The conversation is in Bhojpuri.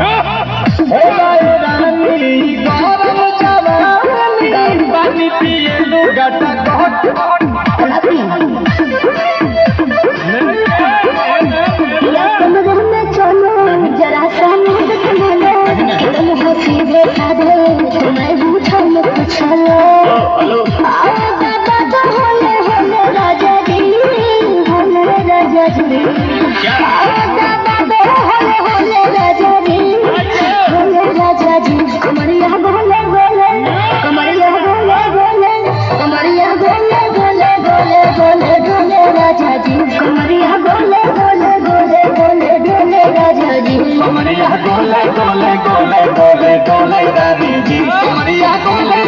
हो गए रानी गरम जवानी पानी पिए लुगाटा घट चलो जरा सा तुम हंसी देखा दे तुम्हें पूछल पूछलो होले होले राजा जी होले राजा जी होले होले राजा जी होले राजा जी कमरिया गोले गोले कमरिया गोले गोले कमरिया गोले गोले गोले गोले गोले राजा जी कमरिया गोले गोले गोले गोले गोले राजा जी कमरिया गोले गोले गोले गोले गोले रानी जी कमरिया गोले